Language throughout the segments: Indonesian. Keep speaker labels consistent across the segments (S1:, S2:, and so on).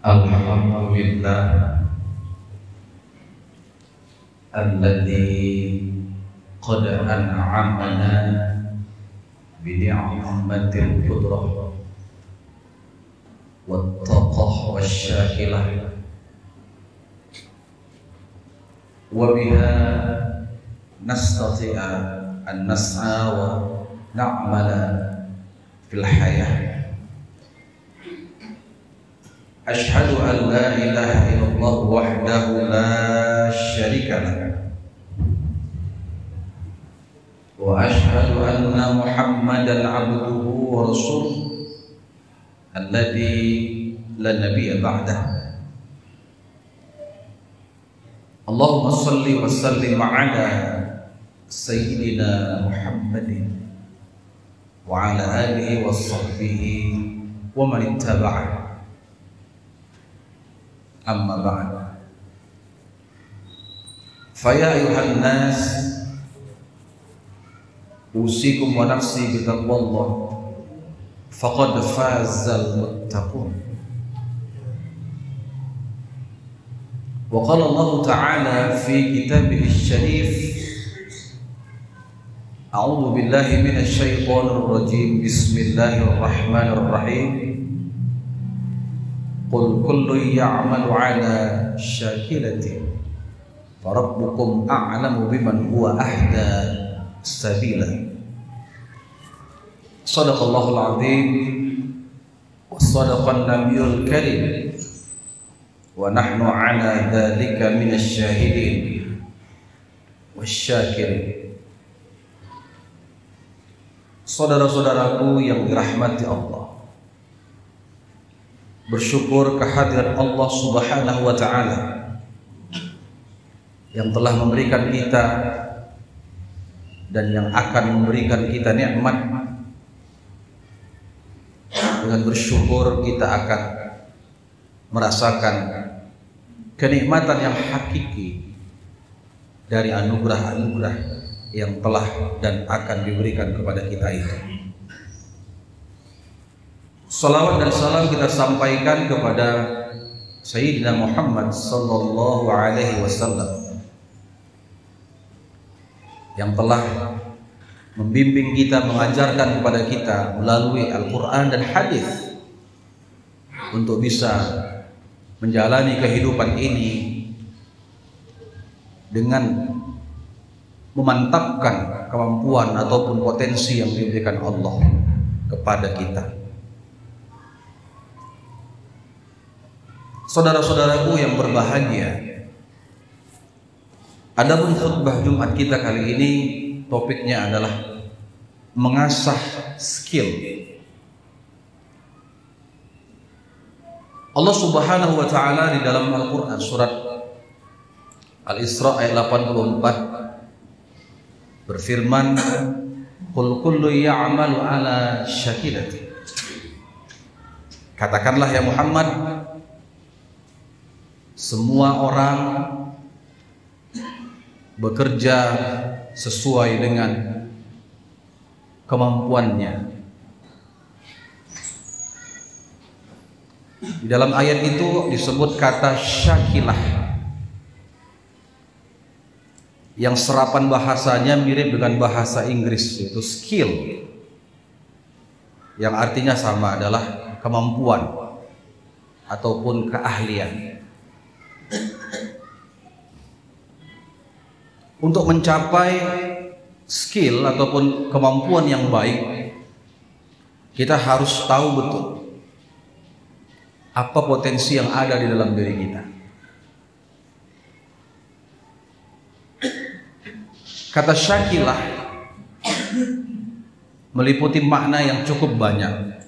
S1: Alhamdulillah alladzi qad an'amana bi ni'matil qudrah wat taqah wasyakilah wa biha nastati'a an nas'a wa na'mala fil hayah. Ashhadu an la ilaha illallah wahdahu la syarika lah wa ashhadu anna Muhammadan abduhu wa rasuluh alladzi la nabiyya ba'dah. Allahumma salli wa sallim ala sayyidina Muhammadin wa ala alihi wa sahbihi wa man ittaba'ah. Amma ba'd. Faya ayuhan nas, usikum wa nafsi bitaqwallah, faqad fazal muttaqun. Wa qala Allah Ta'ala fi kitabih syarif, a'udzu billahi minasy syaithanir rajim, bismillahirrahmanirrahim. Qul kullu ya'malu 'ala syakilati farabbukum a'lamu biman huwa ahda sabila. Shadaqallahul 'azim wa shadaqan nabiyyul karim wa nahnu 'ala dzalika minasy syahidin wasyakirin. Saudara-saudaraku yang dirahmati Allah, bersyukur kehadiran Allah Subhanahu wa Ta'ala yang telah memberikan kita dan yang akan memberikan kita nikmat. Dengan bersyukur kita akan merasakan kenikmatan yang hakiki dari anugerah-anugerah yang telah dan akan diberikan kepada kita itu. Salawat dan salam kita sampaikan kepada Sayyidina Muhammad sallallahu alaihi wasallam yang telah membimbing kita, mengajarkan kepada kita melalui Al-Quran dan hadis untuk bisa menjalani kehidupan ini dengan memantapkan kemampuan ataupun potensi yang diberikan Allah kepada kita. Saudara-saudaraku yang berbahagia, adapun khutbah Jumat kita kali ini topiknya adalah mengasah skill. Allah Subhanahu wa Ta'ala di dalam Al-Quran surat Al-Isra ayat 84 berfirman, Qul kullu ya'malu ala syakilati. Katakanlah ya Muhammad, semua orang bekerja sesuai dengan kemampuannya. Di dalam ayat itu disebut kata syakilah yang serapan bahasanya mirip dengan bahasa Inggris, yaitu skill, yang artinya sama, adalah kemampuan ataupun keahlian. Untuk mencapai skill ataupun kemampuan yang baik, kita harus tahu betul apa potensi yang ada di dalam diri kita. Kata syakilah meliputi makna yang cukup banyak.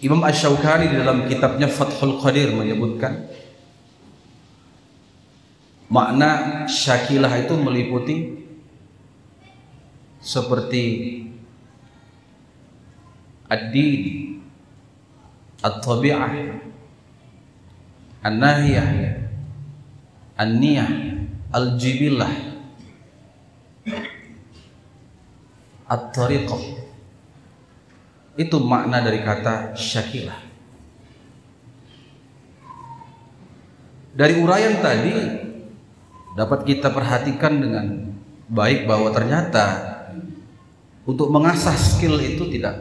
S1: Imam Asy-Syaukani di dalam kitabnya Fathul Qadir menyebutkan makna syakilah itu meliputi seperti ad-din, at-tabi'ah, an-nahiyah, an-niyah, al-jibillah, at-tariqah. Itu makna dari kata syakilah. Dari uraian tadi dapat kita perhatikan dengan baik bahwa ternyata untuk mengasah skill itu tidak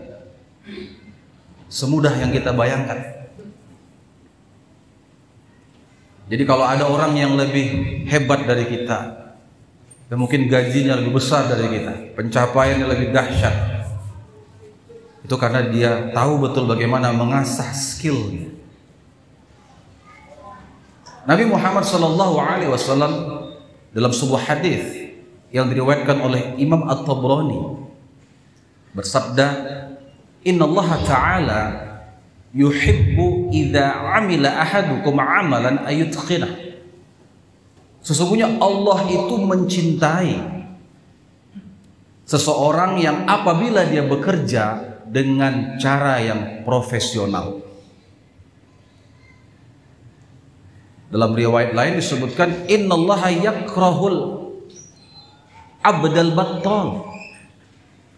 S1: semudah yang kita bayangkan. Jadi kalau ada orang yang lebih hebat dari kita, dan mungkin gajinya lebih besar dari kita, pencapaiannya lebih dahsyat, itu karena dia tahu betul bagaimana mengasah skillnya. Nabi Muhammad SAW dalam sebuah hadis yang diriwayatkan oleh Imam At-Tabrani bersabda, Innallaha ta'ala yuhibbu idza amila ahadukum amalan ayutqinah. Sesungguhnya Allah itu mencintai seseorang yang apabila dia bekerja dengan cara yang profesional. Dalam riwayat lain disebutkan innallaha yakrahul abdal battal.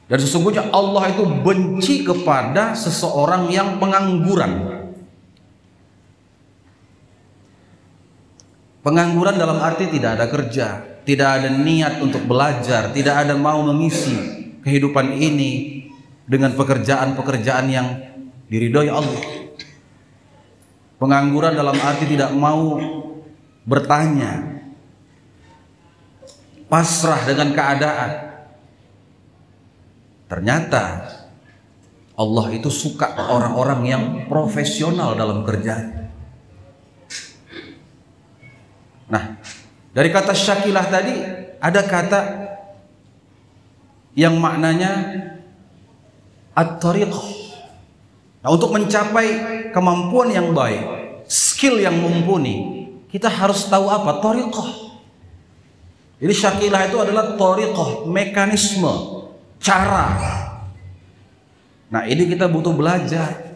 S1: Dan sesungguhnya Allah itu benci kepada seseorang yang pengangguran. Pengangguran dalam arti tidak ada kerja, tidak ada niat untuk belajar, tidak ada mau mengisi kehidupan ini dengan pekerjaan-pekerjaan yang diridhoi Allah. Pengangguran dalam arti tidak mau bertanya, pasrah dengan keadaan. Ternyata Allah itu suka orang-orang yang profesional dalam kerjaan. Nah, dari kata syakilah tadi ada kata yang maknanya at-tariqah. Nah, untuk mencapai kemampuan yang baik, skill yang mumpuni, kita harus tahu apa? Tariqah. Jadi syakilah itu adalah tariqah, mekanisme, cara. Nah, ini kita butuh belajar.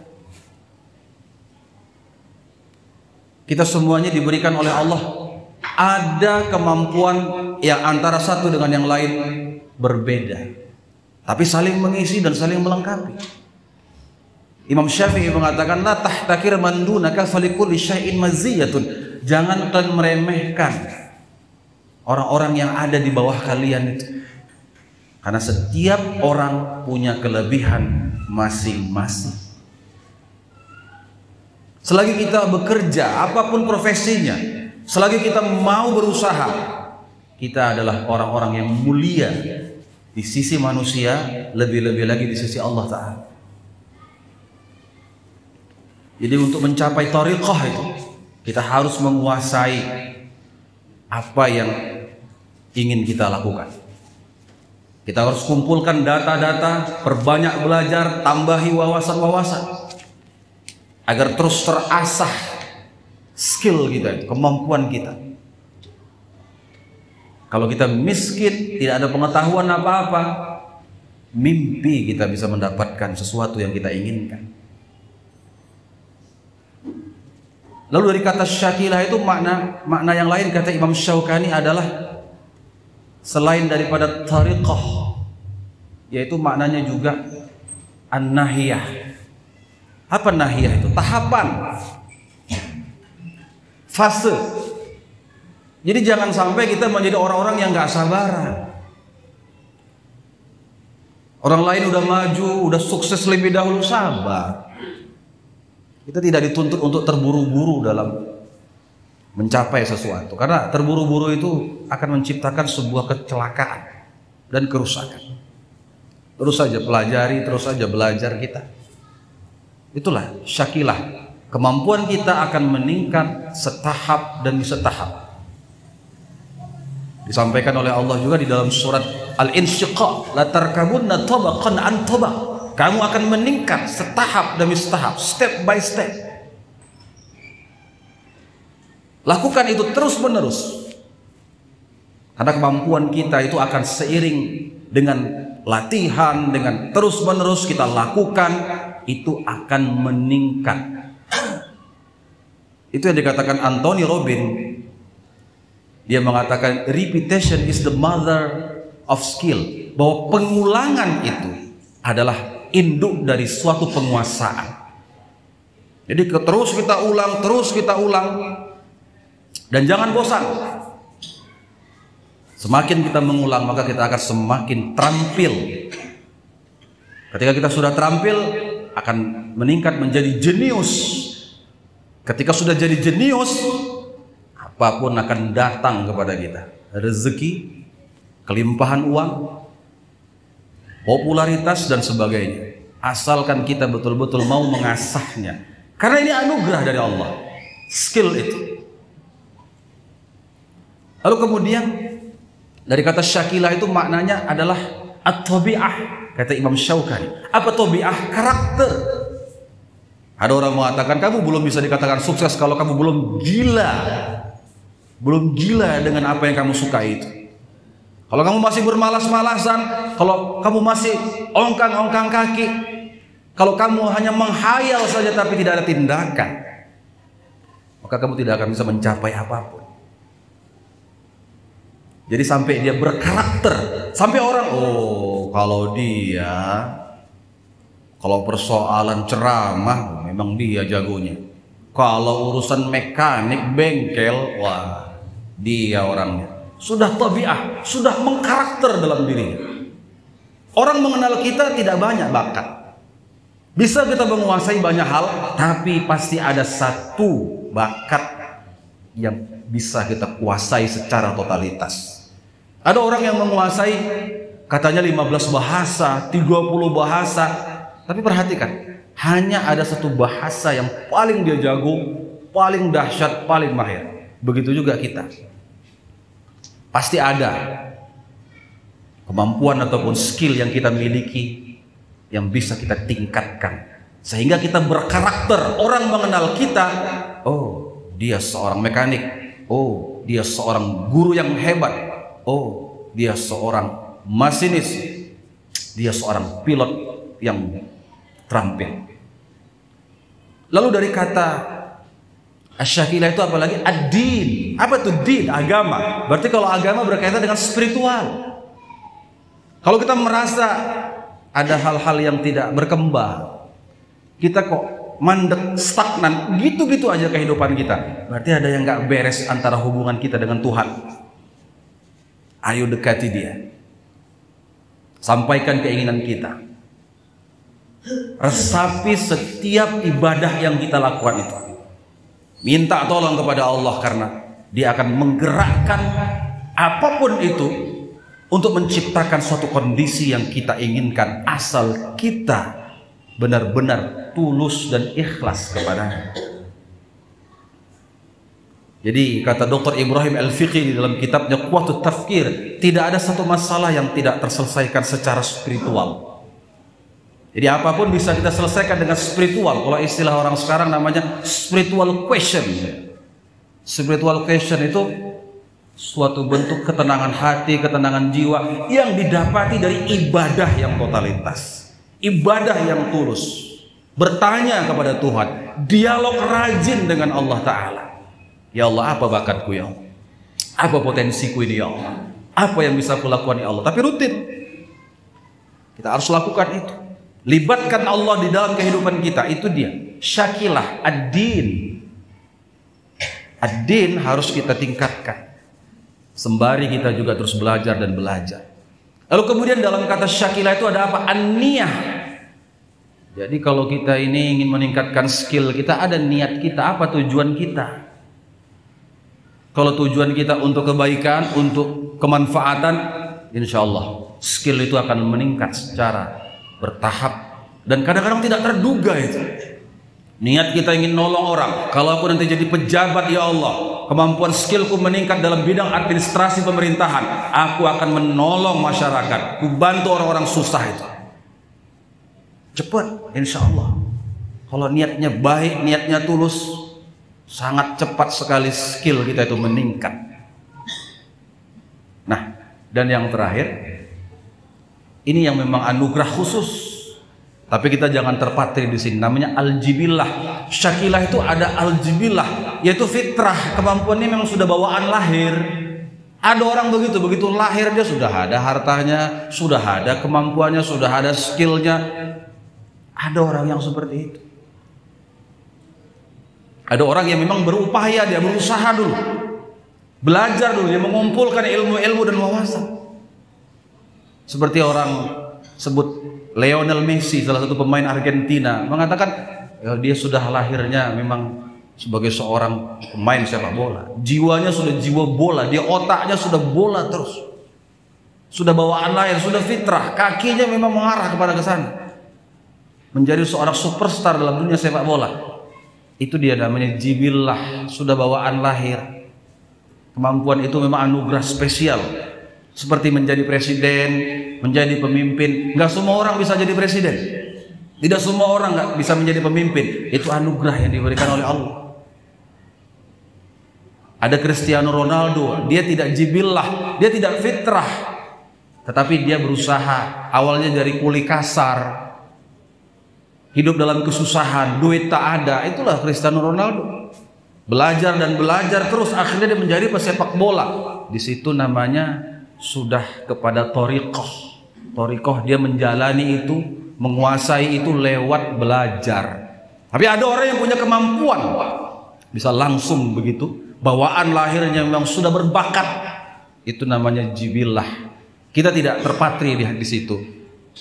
S1: Kita semuanya diberikan oleh Allah ada kemampuan yang antara satu dengan yang lain berbeda, tapi saling mengisi dan saling melengkapi. Imam Syafi'i mengatakan la tahtakir man dunaka falikulli syai'in maziyatun. Jangan kalian meremehkan orang-orang yang ada di bawah kalian itu. Karena setiap orang punya kelebihan masing-masing. Selagi kita bekerja, apapun profesinya, selagi kita mau berusaha, kita adalah orang-orang yang mulia di sisi manusia, lebih-lebih lagi di sisi Allah Ta'ala. Jadi untuk mencapai thariqah itu, kita harus menguasai apa yang ingin kita lakukan. Kita harus kumpulkan data-data, perbanyak belajar, tambahi wawasan-wawasan agar terus terasah skill kita, kemampuan kita. Kalau kita miskin, tidak ada pengetahuan apa-apa, mimpi kita bisa mendapatkan sesuatu yang kita inginkan. Lalu dari kata syakilah itu makna yang lain kata Imam Syaukani adalah selain daripada tariqah, yaitu maknanya juga an-nahiyah. Apa nahiyah itu? Tahapan, fase. Jadi jangan sampai kita menjadi orang-orang yang gak sabaran. Orang lain udah maju, udah sukses lebih dahulu, sabar. Kita tidak dituntut untuk terburu-buru dalam mencapai sesuatu, karena terburu-buru itu akan menciptakan sebuah kecelakaan dan kerusakan. Terus saja pelajari, terus saja belajar kita. Itulah syakilah. Kemampuan kita akan meningkat setahap demi setahap. Disampaikan oleh Allah juga di dalam surat Al-Insyiqaq, la tarkabunna tabaqan an tabaq. Kamu akan meningkat setahap demi setahap, step by step. Lakukan itu terus menerus, karena kemampuan kita itu akan seiring dengan latihan, dengan terus menerus kita lakukan, itu akan meningkat. Itu yang dikatakan Anthony Robbins. Dia mengatakan repetition is the mother of skill, bahwa pengulangan itu adalah induk dari suatu penguasaan. Jadi terus kita ulang, Dan jangan bosan. Semakin kita mengulang, maka kita akan semakin terampil. Ketika kita sudah terampil, akan meningkat menjadi jenius. Ketika sudah jadi jenius, apapun akan datang kepada kita. Rezeki, kelimpahan uang, popularitas dan sebagainya. Asalkan kita betul-betul mau mengasahnya. Karena ini anugerah dari Allah. Skill itu. Lalu kemudian dari kata syakilah itu maknanya adalah at-tabi'ah, kata Imam Syaukani. Apa tabi'ah? Karakter. Ada orang mengatakan kamu belum bisa dikatakan sukses kalau kamu belum gila. Belum gila dengan apa yang kamu suka itu. Kalau kamu masih bermalas-malasan, kalau kamu masih ongkang-ongkang kaki, kalau kamu hanya menghayal saja tapi tidak ada tindakan, maka kamu tidak akan bisa mencapai apapun. Jadi sampai dia berkarakter, sampai orang, oh kalau dia, kalau persoalan ceramah memang dia jagonya. Kalau urusan mekanik bengkel, wah dia orangnya. Sudah tabiah, sudah mengkarakter dalam dirinya. Orang mengenal kita tidak banyak bakat. Bisa kita menguasai banyak hal, tapi pasti ada satu bakat yang bisa kita kuasai secara totalitas. Ada orang yang menguasai katanya 15 bahasa, 30 bahasa, tapi perhatikan, hanya ada satu bahasa yang paling dia jago, paling dahsyat, paling mahir. Begitu juga kita. Pasti ada kemampuan ataupun skill yang kita miliki yang bisa kita tingkatkan sehingga kita berkarakter. Orang mengenal kita, oh dia seorang mekanik, oh dia seorang guru yang hebat, oh dia seorang masinis, dia seorang pilot yang terampil. Lalu dari kata asyakilah itu apalagi? Ad-din. Apa itu din? Agama. Berarti kalau agama berkaitan dengan spiritual. Kalau kita merasa ada hal-hal yang tidak berkembang, kita kok mandek, stagnan, gitu-gitu aja kehidupan kita, berarti ada yang gak beres antara hubungan kita dengan Tuhan. Ayo dekati dia, sampaikan keinginan kita, resapi setiap ibadah yang kita lakukan itu. Minta tolong kepada Allah karena dia akan menggerakkan apapun itu untuk menciptakan suatu kondisi yang kita inginkan, asal kita benar-benar tulus dan ikhlas kepadanya. Jadi kata Dr. Ibrahim Al-Fiqi di dalam kitabnya Quwwatut Tafkir, tidak ada satu masalah yang tidak terselesaikan secara spiritual. Jadi apapun bisa kita selesaikan dengan spiritual. Kalau istilah orang sekarang namanya spiritual question. Spiritual question itu suatu bentuk ketenangan hati, ketenangan jiwa yang didapati dari ibadah yang totalitas, ibadah yang tulus, bertanya kepada Tuhan, dialog rajin dengan Allah Ta'ala. Ya Allah, apa bakatku ya Allah? Apa potensiku ini ya Allah? Apa yang bisa aku lakukan ya Allah? Tapi rutin kita harus lakukan itu. Libatkan Allah di dalam kehidupan kita, itu dia syakilah ad-din. Ad-din harus kita tingkatkan. Sembari kita juga terus belajar dan belajar. Lalu kemudian dalam kata syakilah itu ada apa? An-niyah. Jadi kalau kita ini ingin meningkatkan skill kita, ada niat kita, apa tujuan kita. Kalau tujuan kita untuk kebaikan, untuk kemanfaatan, insya Allah skill itu akan meningkat secara bertahap dan kadang-kadang tidak terduga itu. Niat kita ingin nolong orang, kalau aku nanti jadi pejabat ya Allah, kemampuan skillku meningkat dalam bidang administrasi pemerintahan, aku akan menolong masyarakat, aku bantu orang-orang susah itu. Cepat, insya Allah. Kalau niatnya baik, niatnya tulus, sangat cepat sekali skill kita itu meningkat. Nah, dan yang terakhir, ini yang memang anugerah khusus. Tapi kita jangan terpatri di sini. Namanya al-jibillah. Syakilah itu ada al-jibillah, yaitu fitrah. Kemampuannya memang sudah bawaan lahir. Ada orang begitu, begitu lahir dia sudah ada hartanya, sudah ada kemampuannya, sudah ada skillnya. Ada orang yang seperti itu. Ada orang yang memang berupaya, dia berusaha dulu. Belajar dulu, dia mengumpulkan ilmu-ilmu dan wawasan. Seperti orang sebut Lionel Messi, salah satu pemain Argentina, mengatakan ya, dia sudah lahirnya memang sebagai seorang pemain sepak bola. Jiwanya sudah jiwa bola, dia otaknya sudah bola terus. Sudah bawaan lahir, sudah fitrah, kakinya memang mengarah kepada ke sana. Menjadi seorang superstar dalam dunia sepak bola. Itu dia namanya jibillah, sudah bawaan lahir. Kemampuan itu memang anugerah spesial. Seperti menjadi presiden, menjadi pemimpin. Nggak semua orang bisa jadi presiden. Tidak semua orang nggak bisa menjadi pemimpin. Itu anugerah yang diberikan oleh Allah. Ada Cristiano Ronaldo, dia tidak jibillah, dia tidak fitrah, tetapi dia berusaha. Awalnya dari kuli kasar, hidup dalam kesusahan, duit tak ada. Itulah Cristiano Ronaldo. Belajar dan belajar terus, akhirnya dia menjadi pesepak bola. Di situ namanya sudah kepada thoriqah. Thoriqah, dia menjalani itu, menguasai itu lewat belajar. Tapi ada orang yang punya kemampuan, bisa langsung begitu, bawaan lahirnya memang sudah berbakat. Itu namanya jibillah. Kita tidak terpatri di situ.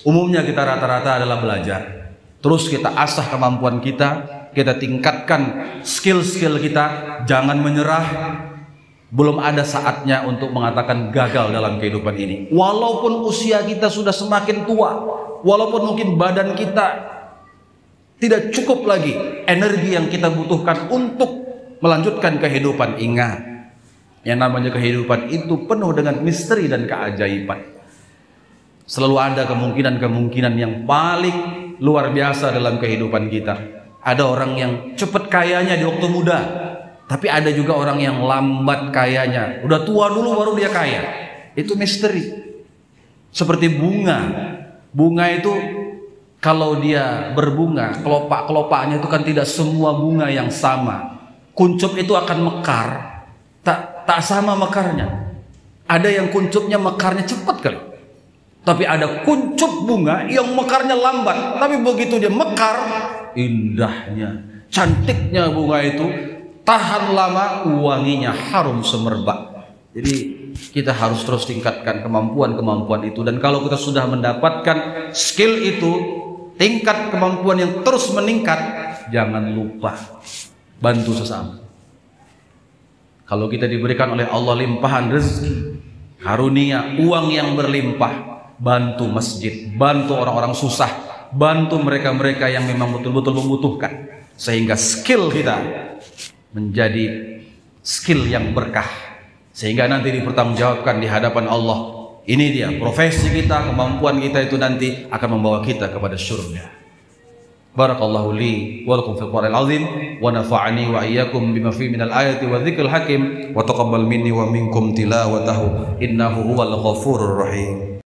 S1: Umumnya kita rata-rata adalah belajar. Terus kita asah kemampuan kita tingkatkan skill-skill kita, jangan menyerah. Belum ada saatnya untuk mengatakan gagal dalam kehidupan ini. Walaupun usia kita sudah semakin tua, walaupun mungkin badan kita tidak cukup lagi energi yang kita butuhkan untuk melanjutkan kehidupan, ingat, yang namanya kehidupan itu penuh dengan misteri dan keajaiban. Selalu ada kemungkinan-kemungkinan yang paling luar biasa dalam kehidupan kita. Ada orang yang cepat kayanya di waktu muda, tapi ada juga orang yang lambat kayanya. Udah tua dulu baru dia kaya. Itu misteri. Seperti bunga. Bunga itu kalau dia berbunga, kelopak-kelopaknya itu kan tidak semua bunga yang sama. Kuncup itu akan mekar, tak sama mekarnya. Ada yang kuncupnya mekarnya cepat kali. Tapi ada kuncup bunga yang mekarnya lambat. Tapi begitu dia mekar, indahnya, cantiknya bunga itu, tahan lama, wanginya harum semerbak. Jadi kita harus terus tingkatkan kemampuan-kemampuan itu. Dan kalau kita sudah mendapatkan skill itu, tingkat kemampuan yang terus meningkat, jangan lupa bantu sesama. Kalau kita diberikan oleh Allah limpahan rezeki, karunia, uang yang berlimpah, bantu masjid, bantu orang-orang susah, bantu mereka-mereka yang memang betul-betul membutuhkan, sehingga skill kita menjadi skill yang berkah, sehingga nanti dipertanggungjawabkan di hadapan Allah. Ini dia profesi kita, kemampuan kita itu nanti akan membawa kita kepada surga. Barakallahu li wa lakum fil Qur'anil azim wa nafa'ani wa iyyakum bima fihi minal ayati wa dzikril hakim wa taqabbal minni wa minkum tilawatahu innahu huwal ghafurur rahim.